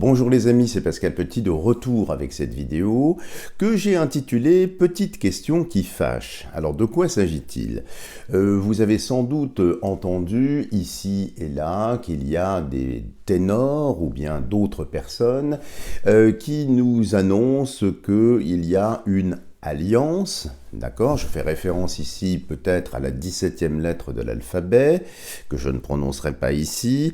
Bonjour les amis, c'est Pascal Petit de retour avec cette vidéo que j'ai intitulée « Petite question qui fâche ». Alors de quoi s'agit-il? Vous avez sans doute entendu ici et là qu'il y a des ténors ou bien d'autres personnes qui nous annoncent qu'il y a une alliance, d'accord? Je fais référence ici peut-être à la 17e lettre de l'alphabet, que je ne prononcerai pas ici,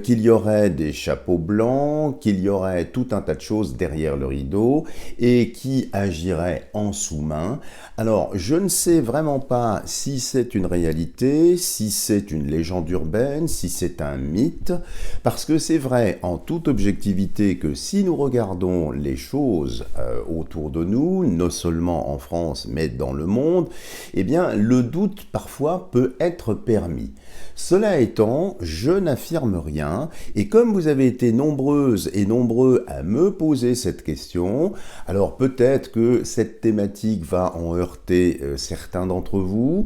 qu'il y aurait des chapeaux blancs, qu'il y aurait tout un tas de choses derrière le rideau et qui agiraient en sous-main. Alors, je ne sais vraiment pas si c'est une réalité, si c'est une légende urbaine, si c'est un mythe, parce que c'est vrai en toute objectivité que si nous regardons les choses autour de nous, non seulement en France, mais dans le monde, eh bien, le doute parfois peut être permis. Cela étant, je n'affirme rien, et comme vous avez été nombreuses et nombreux à me poser cette question, alors peut-être que cette thématique va en heurter certains d'entre vous,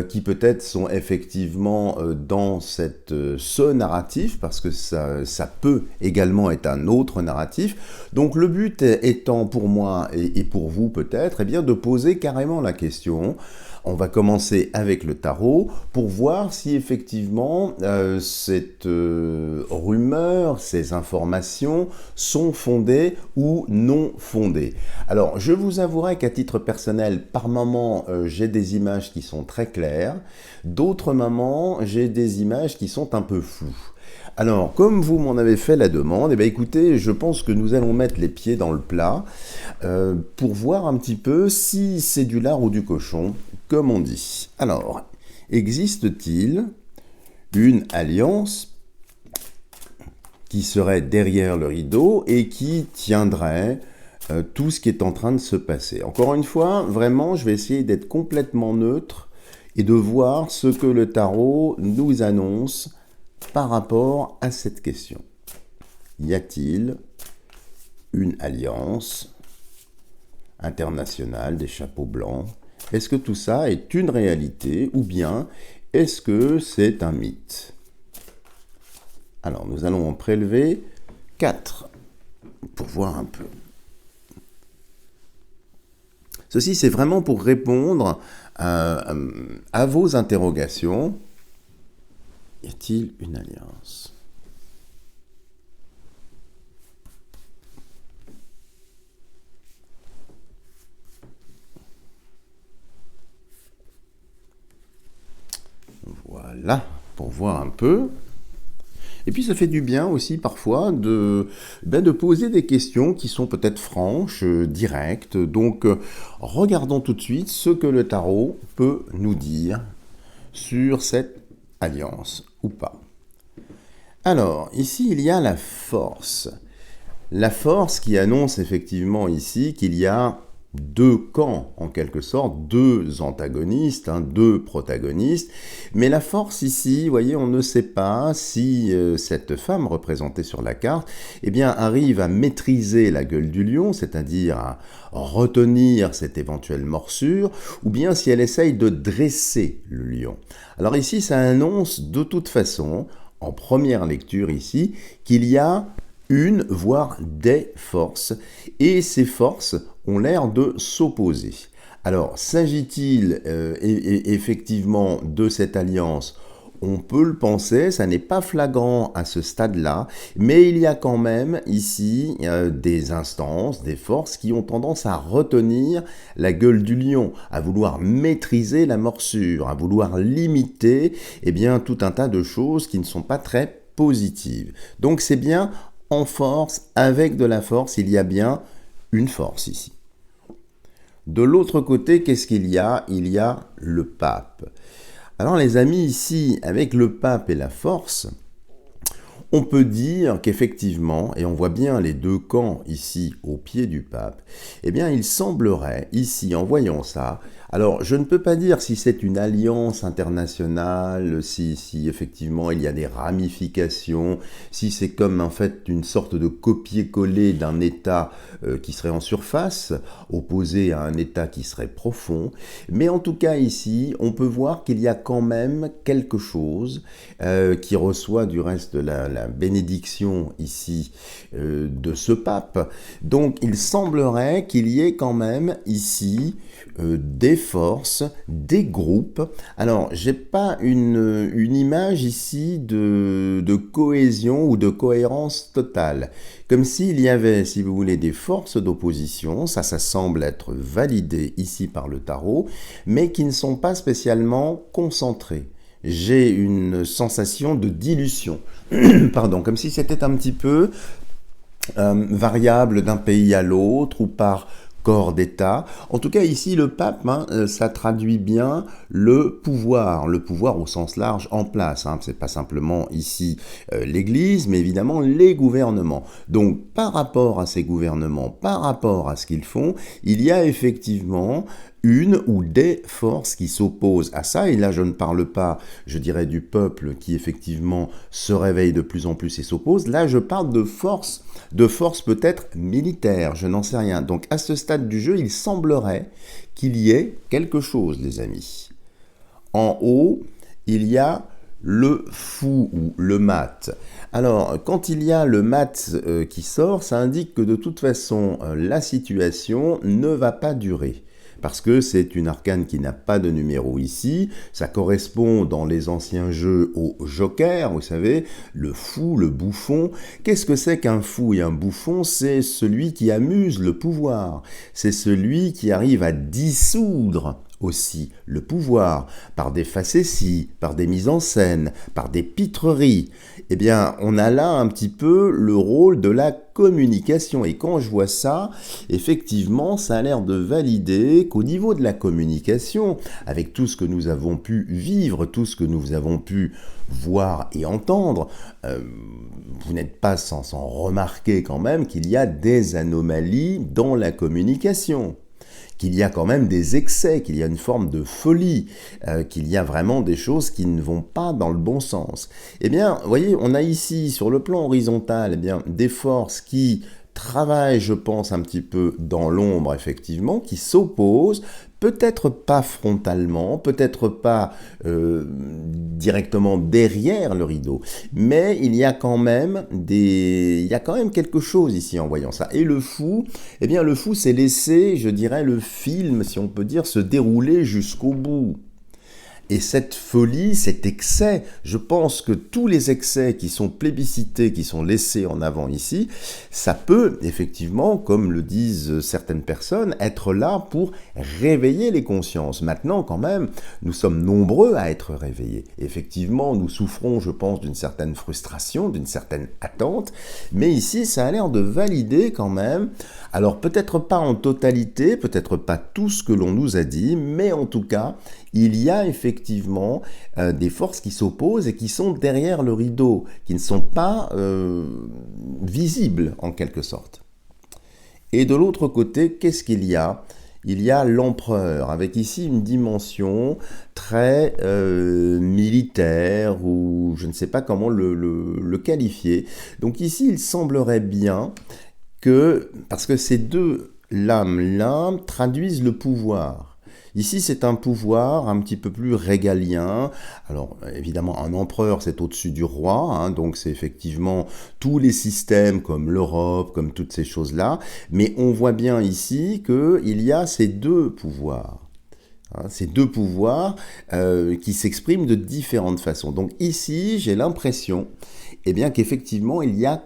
qui peut-être sont effectivement dans ce narratif, parce que ça peut également être un autre narratif. Donc le but étant pour moi et pour vous peut-être, eh bien de poser carrément la question. On va commencer avec le tarot pour voir si effectivement cette rumeur, ces informations sont fondées ou non fondées. Alors, je vous avouerai qu'à titre personnel, par moments, j'ai des images qui sont très claires. D'autres moments, j'ai des images qui sont un peu floues. Alors, comme vous m'en avez fait la demande, eh bien, écoutez, je pense que nous allons mettre les pieds dans le plat pour voir un petit peu si c'est du lard ou du cochon, comme on dit. Alors, existe-t-il une alliance qui serait derrière le rideau et qui tiendrait tout ce qui est en train de se passer? Encore une fois, vraiment, je vais essayer d'être complètement neutre et de voir ce que le tarot nous annonce par rapport à cette question. Y a-t-il une alliance internationale des chapeaux blancs? Est-ce que tout ça est une réalité ou bien est-ce que c'est un mythe? Alors, nous allons en prélever 4 pour voir un peu. Ceci, c'est vraiment pour répondre à vos interrogations. Y a-t-il une alliance? Voilà, pour voir un peu. Et puis ça fait du bien aussi parfois de poser des questions qui sont peut-être franches, directes. Donc regardons tout de suite ce que le tarot peut nous dire sur cette alliance ou pas. Alors, ici, il y a la force. La force qui annonce effectivement ici qu'il y a deux camps, en quelque sorte, deux antagonistes, deux protagonistes. Mais la force ici, vous voyez, on ne sait pas si cette femme représentée sur la carte, eh bien, arrive à maîtriser la gueule du lion, c'est-à-dire à retenir cette éventuelle morsure, ou bien si elle essaye de dresser le lion. Alors ici, ça annonce de toute façon, en première lecture ici, qu'il y a une, voire des forces, et ces forces ont l'air de s'opposer. Alors, s'agit-il effectivement de cette alliance? On peut le penser, ça n'est pas flagrant à ce stade-là, mais il y a quand même ici des instances, des forces qui ont tendance à retenir la gueule du lion, à vouloir maîtriser la morsure, à vouloir limiter tout un tas de choses qui ne sont pas très positives. Donc c'est bien en force, avec de la force, il y a bien une force ici. De l'autre côté, qu'est-ce qu'il y a? Il y a le pape. Alors les amis, ici, avec le pape et la force, on peut dire qu'effectivement, et on voit bien les deux camps ici au pied du pape, eh bien il semblerait, ici, en voyant ça, alors je ne peux pas dire si c'est une alliance internationale, si effectivement il y a des ramifications, si c'est comme en fait une sorte de copier-coller d'un état qui serait en surface, opposé à un état qui serait profond, mais en tout cas ici, on peut voir qu'il y a quand même quelque chose qui reçoit du reste la la bénédiction ici de ce pape. Donc il semblerait qu'il y ait quand même ici des forces, des groupes. Alors j'ai pas une image ici de cohésion ou de cohérence totale. Comme s'il y avait, si vous voulez, des forces d'opposition, ça semble être validé ici par le tarot, mais qui ne sont pas spécialement concentrées. J'ai une sensation de dilution, pardon, comme si c'était un petit peu variable d'un pays à l'autre ou par corps d'État. En tout cas, ici, le pape, ça traduit bien le pouvoir au sens large en place. C'est pas simplement ici l'Église, mais évidemment les gouvernements. Donc, par rapport à ces gouvernements, par rapport à ce qu'ils font, il y a effectivement une ou des forces qui s'opposent à ça, et là je ne parle pas, je dirais, du peuple qui effectivement se réveille de plus en plus et s'oppose, là je parle de forces peut-être militaires, je n'en sais rien. Donc à ce stade du jeu, il semblerait qu'il y ait quelque chose, les amis. En haut, il y a le fou ou le mat. Alors, quand il y a le mat qui sort, ça indique que de toute façon, la situation ne va pas durer. Parce que c'est une arcane qui n'a pas de numéro ici, ça correspond dans les anciens jeux au joker, vous savez, le fou, le bouffon. Qu'est-ce que c'est qu'un fou et un bouffon? C'est celui qui amuse le pouvoir, c'est celui qui arrive à dissoudre aussi le pouvoir, par des facéties, par des mises en scène, par des pitreries. Eh bien, on a là un petit peu le rôle de la communication. Et quand je vois ça, effectivement, ça a l'air de valider qu'au niveau de la communication, avec tout ce que nous avons pu vivre, tout ce que nous avons pu voir et entendre, vous n'êtes pas sans remarquer quand même qu'il y a des anomalies dans la communication, qu'il y a quand même des excès, qu'il y a une forme de folie, qu'il y a vraiment des choses qui ne vont pas dans le bon sens. Eh bien, vous voyez, on a ici, sur le plan horizontal, eh bien, des forces qui travaillent, je pense, un petit peu dans l'ombre, effectivement, qui s'opposent, peut-être pas frontalement, peut-être pas directement derrière le rideau, mais il y a quand même quelque chose ici en voyant ça. Et le fou, eh bien le fou s'est laissé, je dirais, le film, si on peut dire, se dérouler jusqu'au bout. Et cette folie, cet excès, je pense que tous les excès qui sont plébiscités, qui sont laissés en avant ici, ça peut effectivement, comme le disent certaines personnes, être là pour réveiller les consciences. Maintenant, quand même, nous sommes nombreux à être réveillés. Effectivement, nous souffrons, je pense, d'une certaine frustration, d'une certaine attente, mais ici, ça a l'air de valider quand même, alors peut-être pas en totalité, peut-être pas tout ce que l'on nous a dit, mais en tout cas, il y a effectivement des forces qui s'opposent et qui sont derrière le rideau, qui ne sont pas visibles en quelque sorte. Et de l'autre côté, qu'est-ce qu'il y a? Il y a l'empereur, avec ici une dimension très militaire, ou je ne sais pas comment le qualifier. Donc ici, il semblerait bien que, parce que ces deux lames-là traduisent le pouvoir. Ici, c'est un pouvoir un petit peu plus régalien. Alors, évidemment, un empereur, c'est au-dessus du roi, donc c'est effectivement tous les systèmes comme l'Europe, comme toutes ces choses-là. Mais on voit bien ici qu'il y a ces deux pouvoirs. Ces deux pouvoirs qui s'expriment de différentes façons. Donc ici, j'ai l'impression qu'effectivement, il y a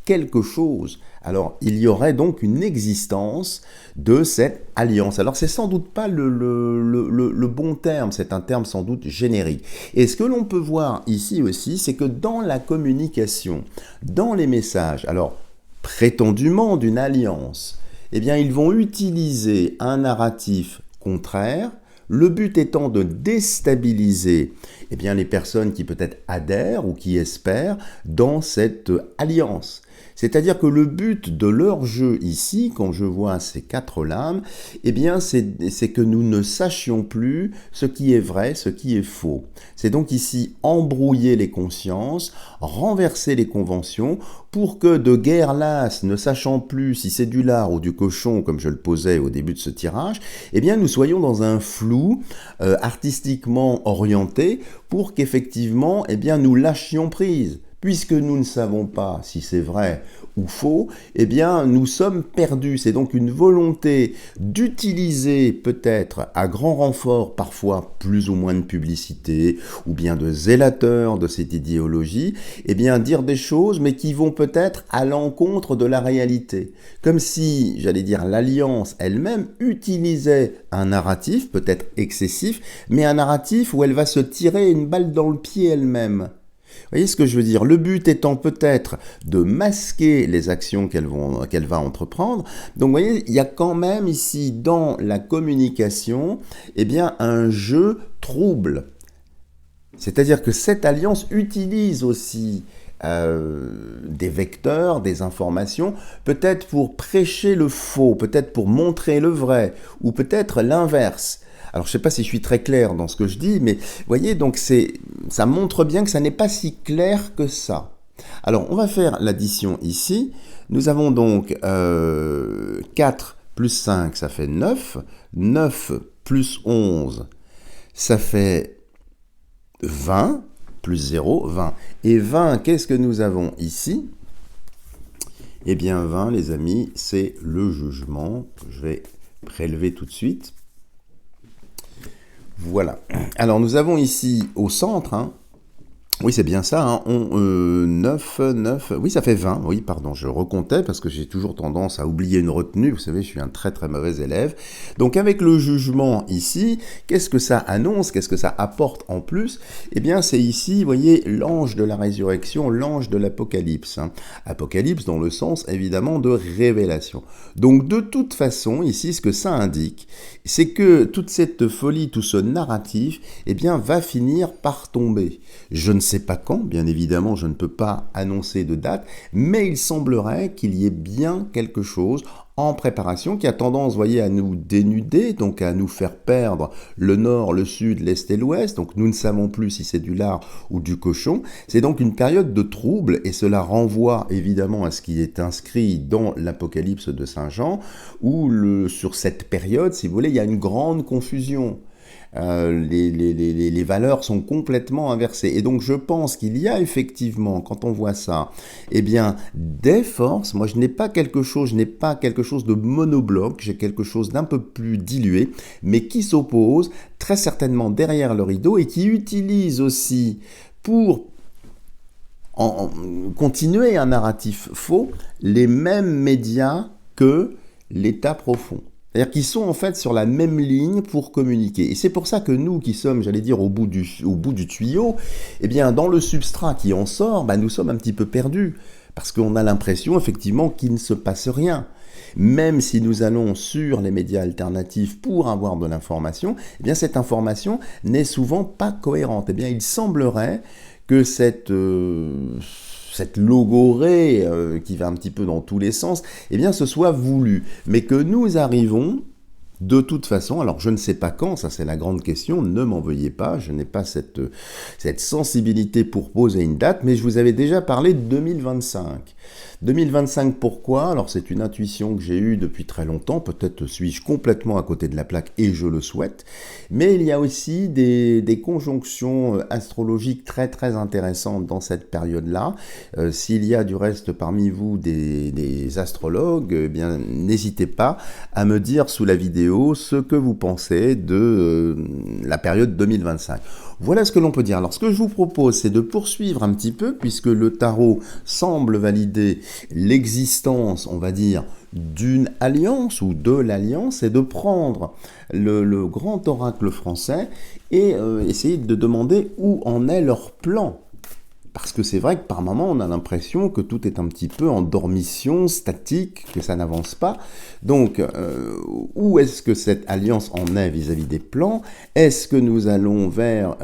quelque chose. Alors, il y aurait donc une existence de cette alliance. Alors, c'est sans doute pas le bon terme, c'est un terme sans doute générique. Et ce que l'on peut voir ici aussi, c'est que dans la communication, dans les messages, alors prétendument d'une alliance, eh bien, ils vont utiliser un narratif contraire, le but étant de déstabiliser les personnes qui peut-être adhèrent ou qui espèrent dans cette alliance. C'est-à-dire que le but de leur jeu ici, quand je vois ces quatre lames, c'est que nous ne sachions plus ce qui est vrai, ce qui est faux. C'est donc ici embrouiller les consciences, renverser les conventions, pour que de guerre lasse, ne sachant plus si c'est du lard ou du cochon, comme je le posais au début de ce tirage, nous soyons dans un flou artistiquement orienté pour qu'effectivement, nous lâchions prise. Puisque nous ne savons pas si c'est vrai ou faux, eh bien, nous sommes perdus. C'est donc une volonté d'utiliser peut-être à grand renfort, parfois plus ou moins de publicité, ou bien de zélateurs de cette idéologie, eh bien, dire des choses, mais qui vont peut-être à l'encontre de la réalité. Comme si, j'allais dire, l'Alliance elle-même utilisait un narratif, peut-être excessif, mais un narratif où elle va se tirer une balle dans le pied elle-même. Vous voyez ce que je veux dire? Le but étant peut-être de masquer les actions qu'elle va entreprendre. Donc vous voyez, il y a quand même ici dans la communication, eh bien, un jeu trouble. C'est-à-dire que cette alliance utilise aussi des vecteurs, des informations, peut-être pour prêcher le faux, peut-être pour montrer le vrai, ou peut-être l'inverse. Alors, je ne sais pas si je suis très clair dans ce que je dis, mais vous voyez, donc ça montre bien que ça n'est pas si clair que ça. Alors, on va faire l'addition ici. Nous avons donc 4 plus 5, ça fait 9. 9 plus 11, ça fait 20. Plus 0, 20. Et 20, qu'est-ce que nous avons ici? Eh bien, 20, les amis, c'est le jugement. Je vais prélever tout de suite. Voilà. Alors, nous avons ici au centre, oui, c'est bien ça, 9, oui, ça fait 20, oui, pardon, je recomptais parce que j'ai toujours tendance à oublier une retenue, vous savez, je suis un très très mauvais élève. Donc avec le jugement ici, qu'est-ce que ça annonce, qu'est-ce que ça apporte en plus? Eh bien, c'est ici, vous voyez, l'ange de la résurrection, l'ange de l'Apocalypse. Apocalypse dans le sens, évidemment, de révélation. Donc de toute façon, ici, ce que ça indique, c'est que toute cette folie, tout ce narratif, eh bien, va finir par tomber. Je ne sais pas quand, bien évidemment, je ne peux pas annoncer de date, mais il semblerait qu'il y ait bien quelque chose en préparation qui a tendance, vous voyez, à nous dénuder, donc à nous faire perdre le nord, le sud, l'est et l'ouest, donc nous ne savons plus si c'est du lard ou du cochon. C'est donc une période de trouble et cela renvoie évidemment à ce qui est inscrit dans l'Apocalypse de Saint Jean, où sur cette période, si vous voulez, il y a une grande confusion. Les valeurs sont complètement inversées. Et donc je pense qu'il y a effectivement, quand on voit ça, eh bien, des forces. Moi, je n'ai pas quelque chose de monobloc, j'ai quelque chose d'un peu plus dilué, mais qui s'oppose très certainement derrière le rideau et qui utilise aussi pour continuer un narratif faux les mêmes médias que l'État profond. C'est-à-dire qu'ils sont en fait sur la même ligne pour communiquer. Et c'est pour ça que nous qui sommes, j'allais dire, au bout du tuyau, eh bien, dans le substrat qui en sort, nous sommes un petit peu perdus. Parce qu'on a l'impression, effectivement, qu'il ne se passe rien. Même si nous allons sur les médias alternatifs pour avoir de l'information, eh bien, cette information n'est souvent pas cohérente. Eh bien, il semblerait que cette logorée qui va un petit peu dans tous les sens, eh bien, ce soit voulu. Mais que nous arrivons, de toute façon, alors je ne sais pas quand, ça c'est la grande question, ne m'en veuillez pas, je n'ai pas cette sensibilité pour poser une date, mais je vous avais déjà parlé de 2025. 2025, pourquoi? Alors c'est une intuition que j'ai eue depuis très longtemps, peut-être suis-je complètement à côté de la plaque et je le souhaite, mais il y a aussi des conjonctions astrologiques très très intéressantes dans cette période-là. S'il y a du reste parmi vous des astrologues, eh bien n'hésitez pas à me dire sous la vidéo ce que vous pensez de la période 2025. Voilà ce que l'on peut dire. Alors ce que je vous propose, c'est de poursuivre un petit peu, puisque le tarot semble valider l'existence, on va dire, d'une alliance ou de l'alliance, et de prendre le grand oracle français et essayer de demander où en est leur plan. Parce que c'est vrai que par moments, on a l'impression que tout est un petit peu en dormition, statique, que ça n'avance pas. Donc, où est-ce que cette alliance en est vis-à-vis des plans? Est-ce que nous allons vers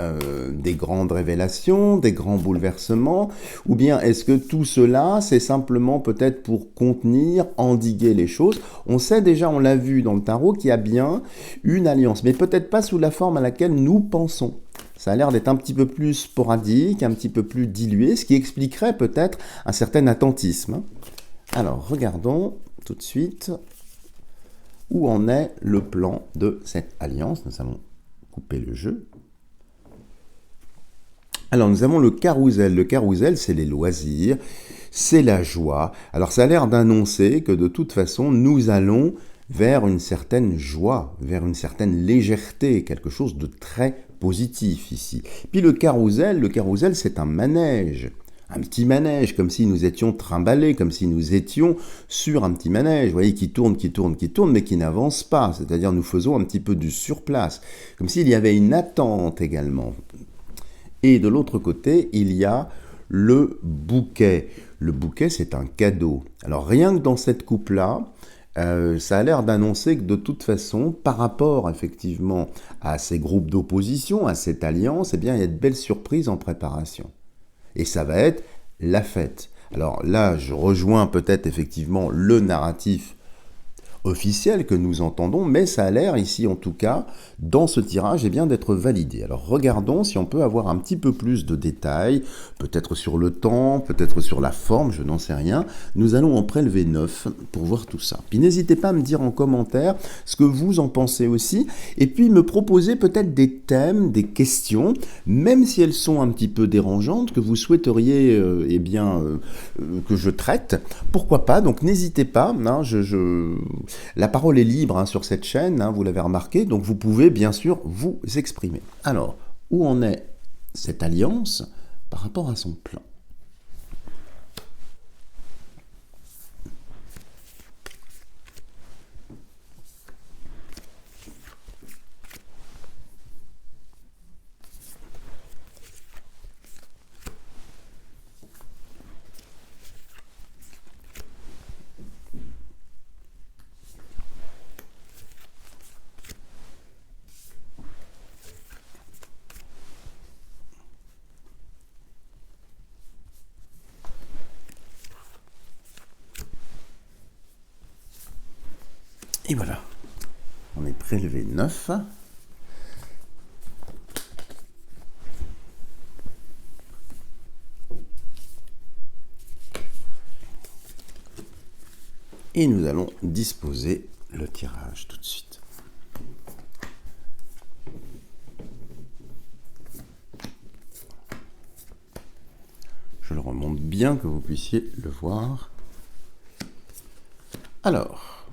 des grandes révélations, des grands bouleversements? Ou bien est-ce que tout cela, c'est simplement peut-être pour contenir, endiguer les choses? On sait déjà, on l'a vu dans le tarot, qu'il y a bien une alliance, mais peut-être pas sous la forme à laquelle nous pensons. Ça a l'air d'être un petit peu plus sporadique, un petit peu plus dilué, ce qui expliquerait peut-être un certain attentisme. Alors, regardons tout de suite où en est le plan de cette alliance. Nous allons couper le jeu. Alors, nous avons le carrousel. Le carrousel, c'est les loisirs, c'est la joie. Alors, ça a l'air d'annoncer que de toute façon, nous allons vers une certaine joie, vers une certaine légèreté, quelque chose de très positif ici. Puis le carrousel, c'est un manège. Un petit manège, comme si nous étions trimballés, comme si nous étions sur un petit manège, vous voyez, qui tourne, mais qui n'avance pas. C'est-à-dire, nous faisons un petit peu du surplace, comme s'il y avait une attente également. Et de l'autre côté, il y a le bouquet. Le bouquet, c'est un cadeau. Alors, rien que dans cette coupe-là, ça a l'air d'annoncer que de toute façon, par rapport effectivement à ces groupes d'opposition, à cette alliance, eh bien, il y a de belles surprises en préparation. Et ça va être la fête. Alors là, je rejoins peut-être effectivement le narratif officiel que nous entendons, mais ça a l'air ici en tout cas, dans ce tirage, eh bien, d'être validé. Alors regardons si on peut avoir un petit peu plus de détails, peut-être sur le temps, peut-être sur la forme, je n'en sais rien. Nous allons en prélever 9 pour voir tout ça. Puis n'hésitez pas à me dire en commentaire ce que vous en pensez aussi, et puis me proposer peut-être des thèmes, des questions, même si elles sont un petit peu dérangeantes, que vous souhaiteriez que je traite. Pourquoi pas? Donc n'hésitez pas, hein, la parole est libre hein, sur cette chaîne, hein, vous l'avez remarqué, donc vous pouvez bien sûr vous exprimer. Alors, où en est cette alliance par rapport à son plan? Et voilà, on est prélevé 9. Et nous allons disposer le tirage tout de suite. Je le remonte bien que vous puissiez le voir. Alors,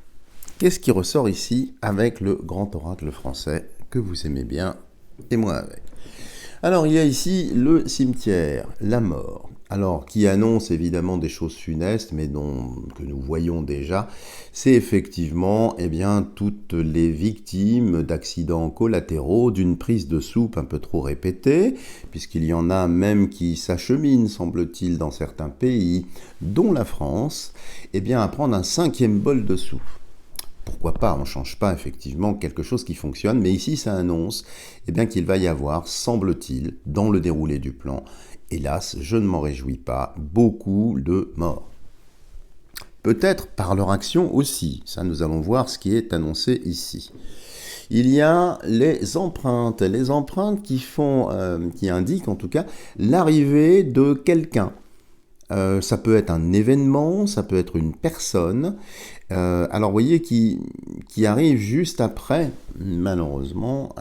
qu'est-ce qui ressort ici avec le grand oracle français que vous aimez bien et moi avec? Alors, il y a ici le cimetière, la mort. Alors, qui annonce évidemment des choses funestes, mais que nous voyons déjà, c'est effectivement toutes les victimes d'accidents collatéraux, d'une prise de soupe un peu trop répétée, puisqu'il y en a même qui s'acheminent, semble-t-il, dans certains pays, dont la France, à prendre un 5e bol de soupe. Pourquoi pas, on ne change pas effectivement quelque chose qui fonctionne, mais ici ça annonce qu'il va y avoir, semble-t-il, dans le déroulé du plan, hélas, je ne m'en réjouis pas, beaucoup de morts. Peut-être par leur action aussi, ça nous allons voir ce qui est annoncé ici. Il y a les empreintes qui indiquent en tout cas l'arrivée de quelqu'un. Ça peut être un événement, ça peut être une personne, alors vous voyez, qui arrive juste après, malheureusement,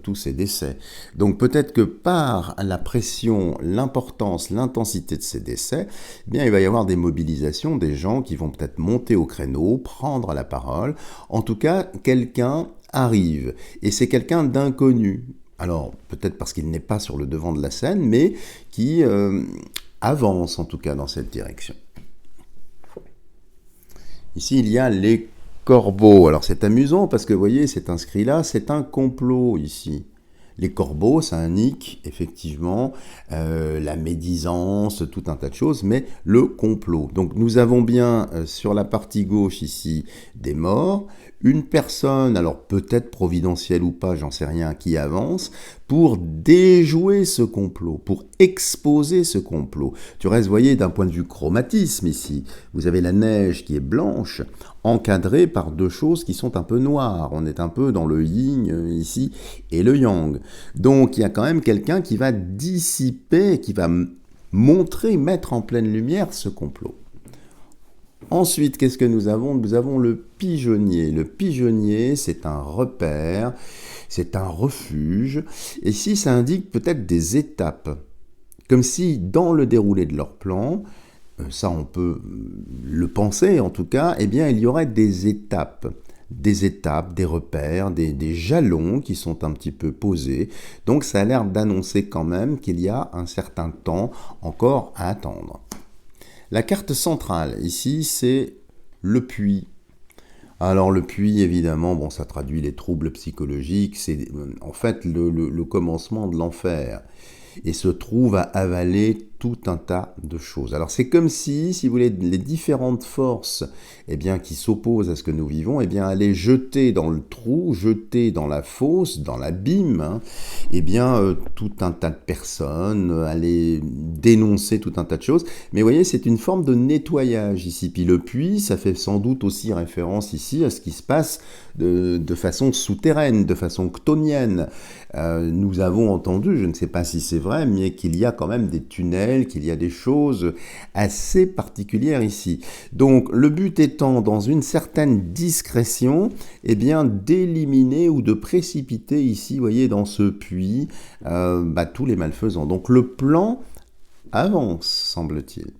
tous ces décès. Donc peut-être que par la pression, l'importance, l'intensité de ces décès, il va y avoir des mobilisations, des gens qui vont peut-être monter au créneau, prendre la parole. En tout cas, quelqu'un arrive, et c'est quelqu'un d'inconnu. Alors peut-être parce qu'il n'est pas sur le devant de la scène, mais qui avance en tout cas dans cette direction. Ici, il y a les corbeaux. Alors c'est amusant parce que vous voyez, c'est inscrit là, c'est un complot ici. Les corbeaux, ça indique effectivement la médisance, tout un tas de choses, mais le complot. Donc nous avons bien sur la partie gauche ici des morts, une personne, alors peut-être providentielle ou pas, j'en sais rien, qui avance pour déjouer ce complot, pour exposer ce complot. Du reste, vous voyez, d'un point de vue chromatisme ici, vous avez la neige qui est blanche, encadrée par deux choses qui sont un peu noires. On est un peu dans le yin ici et le yang. Donc il y a quand même quelqu'un qui va dissiper, qui va montrer, mettre en pleine lumière ce complot. Ensuite, qu'est-ce que nous avons? Nous avons le pigeonnier. Le pigeonnier, c'est un repère, c'est un refuge. Et ici, ça indique peut-être des étapes. Comme si, dans le déroulé de leur plan, ça on peut le penser en tout cas, eh bien il y aurait des étapes, des repères, des jalons qui sont un petit peu posés. Donc ça a l'air d'annoncer quand même qu'il y a un certain temps encore à attendre. La carte centrale, ici, c'est le puits. Alors le puits, évidemment, bon, ça traduit les troubles psychologiques, c'est en fait le commencement de l'enfer. Et se trouve à avaler tout un tas de choses. Alors c'est comme si vous voulez, les différentes forces eh bien, qui s'opposent à ce que nous vivons, eh bien, allaient jeter dans le trou, jeter dans la fosse, dans l'abîme, hein, eh bien, tout un tas de personnes, allaient dénoncer tout un tas de choses. Mais vous voyez, c'est une forme de nettoyage ici. Puis le puits, ça fait sans doute aussi référence ici à ce qui se passe de façon souterraine, de façon chtonienne. Nous avons entendu, je ne sais pas si c'est vrai, mais qu'il y a quand même des tunnels, qu'il y a des choses assez particulières ici. Donc le but étant, dans une certaine discrétion, eh bien d'éliminer ou de précipiter ici, vous voyez, dans ce puits, tous les malfaisants. Donc le plan avance, semble-t-il.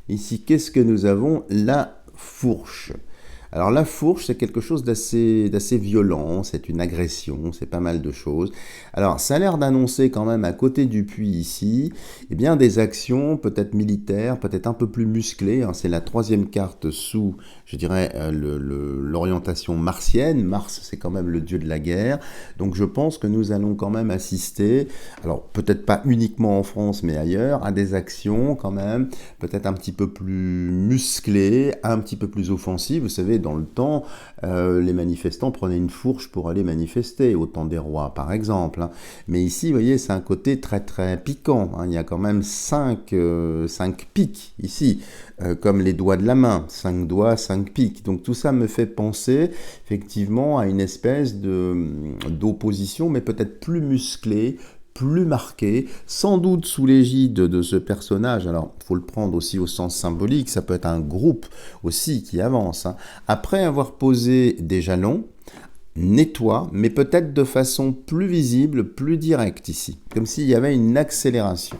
Ici, qu'est-ce que nous avons? La fourche. Alors la fourche, c'est quelque chose d'assez violent, c'est une agression, c'est pas mal de choses. Alors ça a l'air d'annoncer quand même à côté du puits ici, eh bien des actions peut-être militaires, peut-être un peu plus musclées. Hein. C'est la troisième carte sous, je dirais, l'orientation martienne. Mars, c'est quand même le dieu de la guerre. Donc je pense que nous allons quand même assister, alors peut-être pas uniquement en France, mais ailleurs, à des actions quand même, peut-être un petit peu plus musclées, un petit peu plus offensives. Vous savez, dans le temps, les manifestants prenaient une fourche pour aller manifester, au temps des rois par exemple. Hein. Mais ici, vous voyez, c'est un côté très très piquant. Hein. Il y a quand même 5 pics ici, comme les doigts de la main. 5 doigts, 5 pics. Donc tout ça me fait penser effectivement à une espèce d'opposition, mais peut-être plus musclée, plus marqué, sans doute sous l'égide de ce personnage. Alors, il faut le prendre aussi au sens symbolique, ça peut être un groupe aussi qui avance. Hein. Après avoir posé des jalons, nettoie, mais peut-être de façon plus visible, plus directe ici, comme s'il y avait une accélération.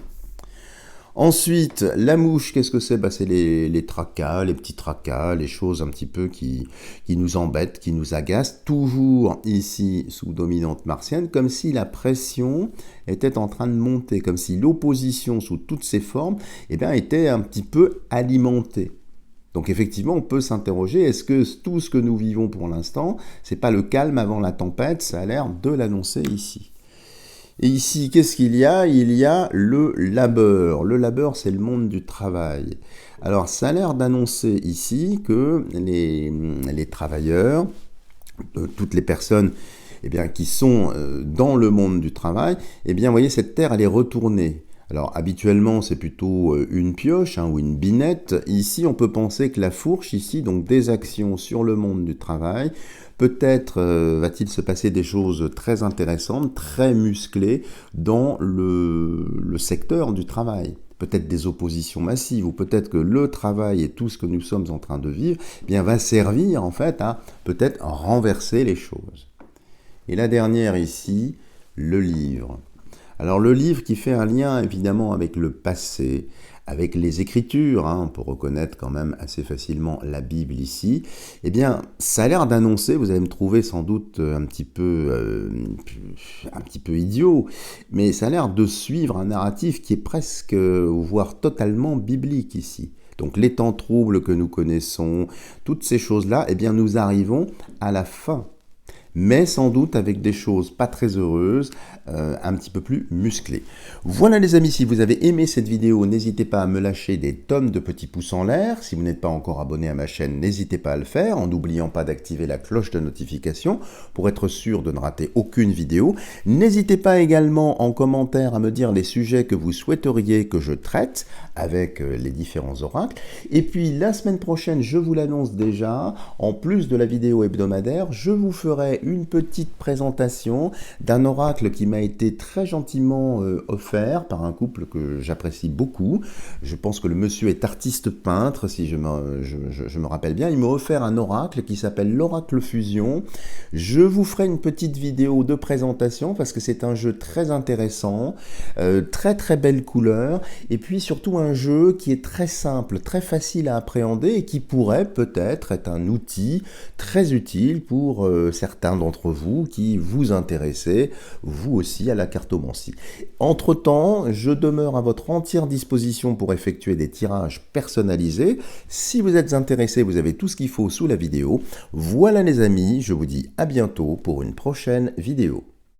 Ensuite, la mouche, qu'est-ce que c'est? C'est les tracas, les petits tracas, les choses un petit peu qui nous embêtent, qui nous agacent, toujours ici sous dominante martienne, comme si la pression était en train de monter, comme si l'opposition sous toutes ses formes était un petit peu alimentée. Donc effectivement, on peut s'interroger, est-ce que tout ce que nous vivons pour l'instant, c'est pas le calme avant la tempête? Ça a l'air de l'annoncer ici. Et ici, qu'est-ce qu'il y a? Il y a le labeur. Le labeur, c'est le monde du travail. Alors, ça a l'air d'annoncer ici que les travailleurs, toutes les personnes qui sont dans le monde du travail, vous voyez, cette terre, elle est retournée. Alors, habituellement, c'est plutôt une pioche ou une binette. Ici, on peut penser que la fourche, ici, donc des actions sur le monde du travail, peut-être va-t-il se passer des choses très intéressantes, très musclées dans le secteur du travail. Peut-être des oppositions massives, ou peut-être que le travail et tout ce que nous sommes en train de vivre va servir en fait à peut-être renverser les choses. Et la dernière ici, le livre. Alors le livre qui fait un lien évidemment avec le passé, avec les Écritures, on peut reconnaître quand même assez facilement la Bible ici, ça a l'air d'annoncer, vous allez me trouver sans doute un petit peu idiot, mais ça a l'air de suivre un narratif qui est presque, voire totalement biblique ici. Donc les temps troubles que nous connaissons, toutes ces choses-là, nous arrivons à la fin. Mais sans doute avec des choses pas très heureuses, un petit peu plus musclées. Voilà les amis, si vous avez aimé cette vidéo, n'hésitez pas à me lâcher des tonnes de petits pouces en l'air. Si vous n'êtes pas encore abonné à ma chaîne, n'hésitez pas à le faire, en n'oubliant pas d'activer la cloche de notification pour être sûr de ne rater aucune vidéo. N'hésitez pas également en commentaire à me dire les sujets que vous souhaiteriez que je traite avec les différents oracles. Et puis la semaine prochaine, je vous l'annonce déjà, en plus de la vidéo hebdomadaire, je vous ferai une petite présentation d'un oracle qui m'a été très gentiment offert par un couple que j'apprécie beaucoup. Je pense que le monsieur est artiste peintre, si je me rappelle bien. Il m'a offert un oracle qui s'appelle l'Oracle Fusion. Je vous ferai une petite vidéo de présentation parce que c'est un jeu très intéressant, très très belle couleur, et puis surtout un jeu qui est très simple, très facile à appréhender et qui pourrait peut-être être un outil très utile pour certains d'entre vous qui vous intéressez, vous aussi, à la cartomancie. Entre-temps, je demeure à votre entière disposition pour effectuer des tirages personnalisés. Si vous êtes intéressé, vous avez tout ce qu'il faut sous la vidéo. Voilà les amis, je vous dis à bientôt pour une prochaine vidéo.